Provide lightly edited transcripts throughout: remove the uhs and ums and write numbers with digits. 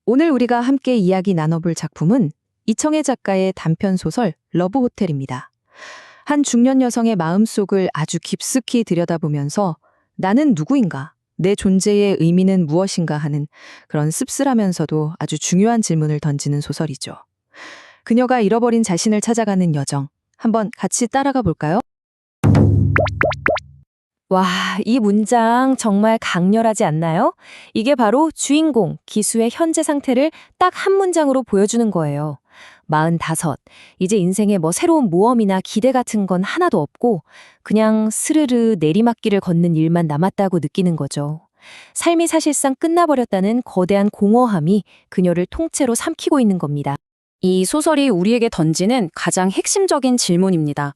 오늘 우리가 함께 이야기 나눠볼 작품은 이청애 작가의 단편소설 러브호텔입니다. 한 중년 여성의 마음속을 아주 깊숙이 들여다보면서 나는 누구인가, 내 존재의 의미는 무엇인가 하는 그런 씁쓸하면서도 아주 중요한 질문을 던지는 소설이죠. 그녀가 잃어버린 자신을 찾아가는 여정, 한번 같이 따라가 볼까요? 와, 이 문장 정말 강렬하지 않나요? 이게 바로 주인공 기수의 현재 상태를 딱 한 문장으로 보여주는 거예요. 45. 이제 인생에 뭐 새로운 모험이나 기대 같은 건 하나도 없고 그냥 스르르 내리막길을 걷는 일만 남았다고 느끼는 거죠. 삶이 사실상 끝나버렸다는 거대한 공허함이 그녀를 통째로 삼키고 있는 겁니다. 이 소설이 우리에게 던지는 가장 핵심적인 질문입니다.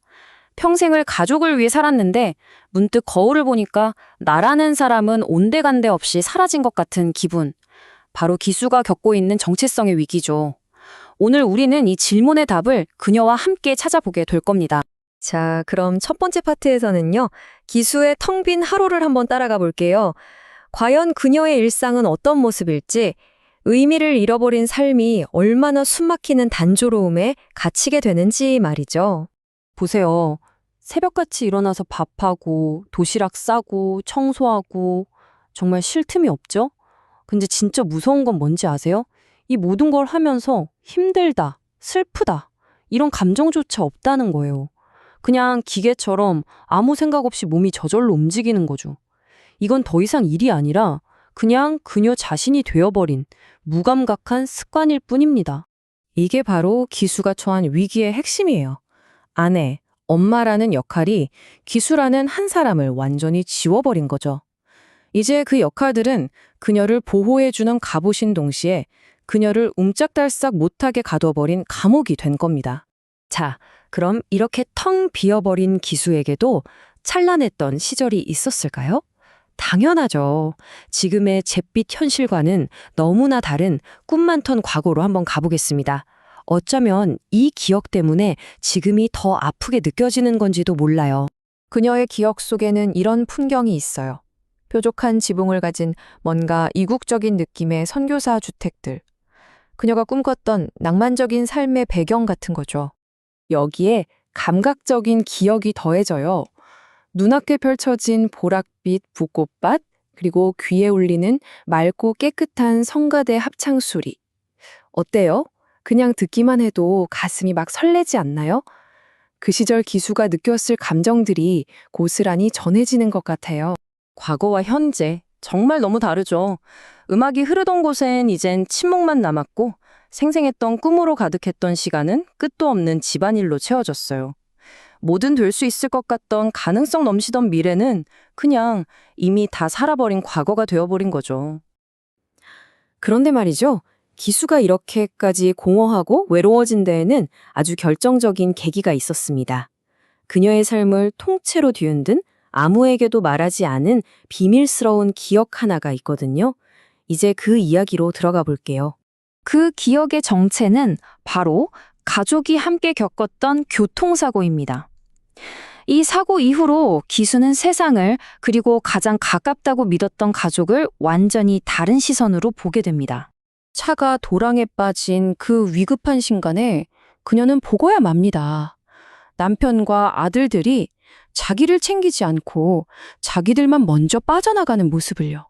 평생을 가족을 위해 살았는데 문득 거울을 보니까 나라는 사람은 온데간데 없이 사라진 것 같은 기분. 바로 기수가 겪고 있는 정체성의 위기죠. 오늘 우리는 이 질문의 답을 그녀와 함께 찾아보게 될 겁니다. 자, 그럼 첫 번째 파트에서는요, 기수의 텅 빈 하루를 한번 따라가 볼게요. 과연 그녀의 일상은 어떤 모습일지, 의미를 잃어버린 삶이 얼마나 숨막히는 단조로움에 갇히게 되는지 말이죠. 보세요. 새벽같이 일어나서 밥하고 도시락 싸고 청소하고 정말 쉴 틈이 없죠? 근데 진짜 무서운 건 뭔지 아세요? 이 모든 걸 하면서 힘들다, 슬프다 이런 감정조차 없다는 거예요. 그냥 기계처럼 아무 생각 없이 몸이 저절로 움직이는 거죠. 이건 더 이상 일이 아니라 그냥 그녀 자신이 되어버린 무감각한 습관일 뿐입니다. 이게 바로 기수가 처한 위기의 핵심이에요. 아내, 엄마라는 역할이 기수라는 한 사람을 완전히 지워버린 거죠. 이제 그 역할들은 그녀를 보호해주는 갑옷인 동시에 그녀를 움짝달싹 못하게 가둬버린 감옥이 된 겁니다. 자, 그럼 이렇게 텅 비어버린 기수에게도 찬란했던 시절이 있었을까요? 당연하죠. 지금의 잿빛 현실과는 너무나 다른 꿈 많던 과거로 한번 가보겠습니다. 어쩌면 이 기억 때문에 지금이 더 아프게 느껴지는 건지도 몰라요. 그녀의 기억 속에는 이런 풍경이 있어요. 뾰족한 지붕을 가진 뭔가 이국적인 느낌의 선교사 주택들. 그녀가 꿈꿨던 낭만적인 삶의 배경 같은 거죠. 여기에 감각적인 기억이 더해져요. 눈앞에 펼쳐진 보랏빛 붓꽃밭, 그리고 귀에 울리는 맑고 깨끗한 성가대 합창소리. 어때요? 그냥 듣기만 해도 가슴이 막 설레지 않나요? 그 시절 기수가 느꼈을 감정들이 고스란히 전해지는 것 같아요. 과거와 현재, 정말 너무 다르죠. 음악이 흐르던 곳엔 이젠 침묵만 남았고 생생했던 꿈으로 가득했던 시간은 끝도 없는 집안일로 채워졌어요. 뭐든 될 수 있을 것 같던 가능성 넘치던 미래는 그냥 이미 다 살아버린 과거가 되어버린 거죠. 그런데 말이죠. 기수가 이렇게까지 공허하고 외로워진 데에는 아주 결정적인 계기가 있었습니다. 그녀의 삶을 통째로 뒤흔든 아무에게도 말하지 않은 비밀스러운 기억 하나가 있거든요. 이제 그 이야기로 들어가 볼게요. 그 기억의 정체는 바로 가족이 함께 겪었던 교통사고입니다. 이 사고 이후로 기수는 세상을 그리고 가장 가깝다고 믿었던 가족을 완전히 다른 시선으로 보게 됩니다. 차가 도랑에 빠진 그 위급한 순간에 그녀는 보고야 맙니다. 남편과 아들들이 자기를 챙기지 않고 자기들만 먼저 빠져나가는 모습을요.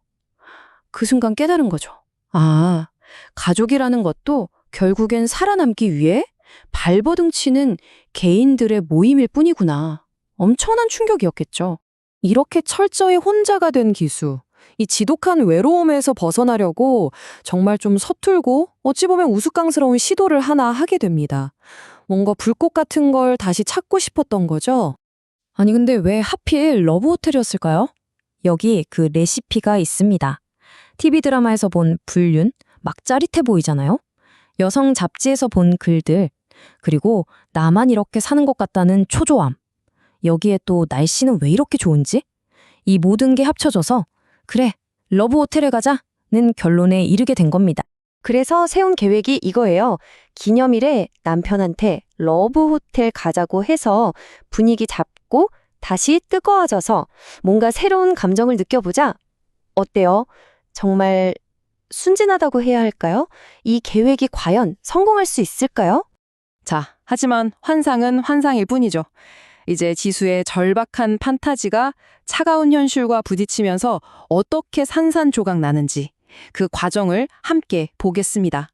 그 순간 깨달은 거죠. 아, 가족이라는 것도 결국엔 살아남기 위해 발버둥 치는 개인들의 모임일 뿐이구나. 엄청난 충격이었겠죠. 이렇게 철저히 혼자가 된 기수. 이 지독한 외로움에서 벗어나려고 정말 좀 서툴고 어찌 보면 우스꽝스러운 시도를 하나 하게 됩니다. 뭔가 불꽃 같은 걸 다시 찾고 싶었던 거죠. 아니 근데 왜 하필 러브호텔이었을까요? 여기 그 레시피가 있습니다. TV 드라마에서 본 불륜, 막 짜릿해 보이잖아요? 여성 잡지에서 본 글들, 그리고 나만 이렇게 사는 것 같다는 초조함. 여기에 또 날씨는 왜 이렇게 좋은지? 이 모든 게 합쳐져서 그래, 러브호텔에 가자는 결론에 이르게 된 겁니다. 그래서 세운 계획이 이거예요. 기념일에 남편한테 러브호텔 가자고 해서 분위기 잡고 다시 뜨거워져서 뭔가 새로운 감정을 느껴보자. 어때요? 정말 순진하다고 해야 할까요? 이 계획이 과연 성공할 수 있을까요? 자, 하지만 환상은 환상일 뿐이죠. 이제 지수의 절박한 판타지가 차가운 현실과 부딪히면서 어떻게 산산조각 나는지 그 과정을 함께 보겠습니다.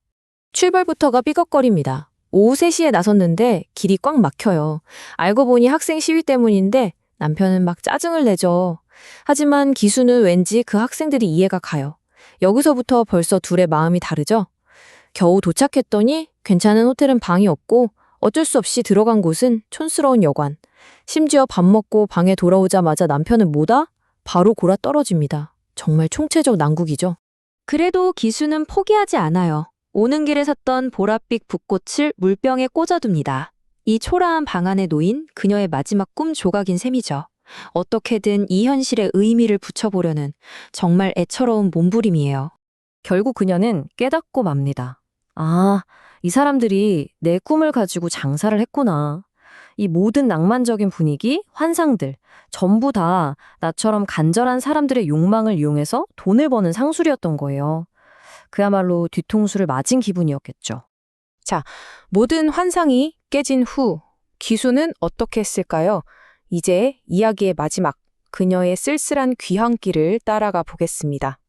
출발부터가 삐걱거립니다. 오후 3시에 나섰는데 길이 꽉 막혀요. 알고 보니 학생 시위 때문인데 남편은 막 짜증을 내죠. 하지만 기수는 왠지 그 학생들이 이해가 가요. 여기서부터 벌써 둘의 마음이 다르죠? 겨우 도착했더니 괜찮은 호텔은 방이 없고 어쩔 수 없이 들어간 곳은 촌스러운 여관. 심지어 밥 먹고 방에 돌아오자마자 남편은 뭐다? 바로 골아 떨어집니다. 정말 총체적 난국이죠. 그래도 기수는 포기하지 않아요. 오는 길에 샀던 보랏빛 붓꽃을 물병에 꽂아둡니다. 이 초라한 방 안에 놓인 그녀의 마지막 꿈 조각인 셈이죠. 어떻게든 이 현실에 의미를 붙여보려는 정말 애처로운 몸부림이에요. 결국 그녀는 깨닫고 맙니다. 아, 이 사람들이 내 꿈을 가지고 장사를 했구나. 이 모든 낭만적인 분위기, 환상들, 전부 다 나처럼 간절한 사람들의 욕망을 이용해서 돈을 버는 상술이었던 거예요. 그야말로 뒤통수를 맞은 기분이었겠죠. 모든 환상이 깨진 후 기수는 어떻게 했을까요? 이제 이야기의 마지막, 그녀의 쓸쓸한 귀향길을 따라가 보겠습니다.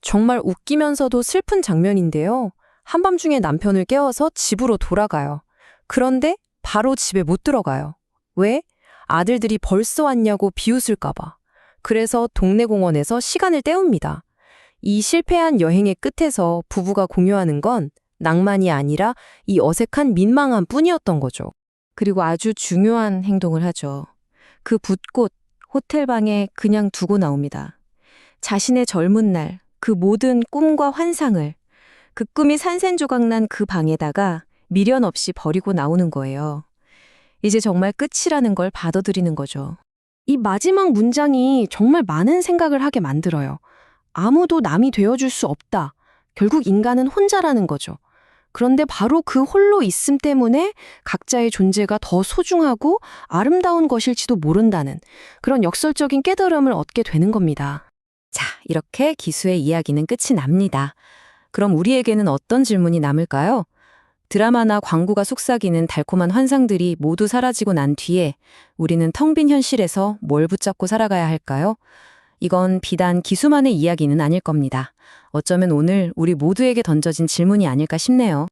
정말 웃기면서도 슬픈 장면인데요. 한밤중에 남편을 깨워서 집으로 돌아가요. 그런데 바로 집에 못 들어가요. 왜? 아들들이 벌써 왔냐고 비웃을까 봐. 그래서 동네 공원에서 시간을 때웁니다. 이 실패한 여행의 끝에서 부부가 공유하는 건 낭만이 아니라 이 어색한 민망함 뿐이었던 거죠. 그리고 아주 중요한 행동을 하죠. 그 붓꽃 호텔방에 그냥 두고 나옵니다. 자신의 젊은 날, 그 모든 꿈과 환상을, 그 꿈이 산산조각난 그 방에다가 미련 없이 버리고 나오는 거예요. 이제 정말 끝이라는 걸 받아들이는 거죠. 이 마지막 문장이 정말 많은 생각을 하게 만들어요. 아무도 남이 되어줄 수 없다. 결국 인간은 혼자라는 거죠. 그런데 바로 그 홀로 있음 때문에 각자의 존재가 더 소중하고 아름다운 것일지도 모른다는 그런 역설적인 깨달음을 얻게 되는 겁니다. 자, 이렇게 기수의 이야기는 끝이 납니다. 그럼 우리에게는 어떤 질문이 남을까요? 드라마나 광고가 속삭이는 달콤한 환상들이 모두 사라지고 난 뒤에 우리는 텅 빈 현실에서 뭘 붙잡고 살아가야 할까요? 이건 비단 기수만의 이야기는 아닐 겁니다. 어쩌면 오늘 우리 모두에게 던져진 질문이 아닐까 싶네요.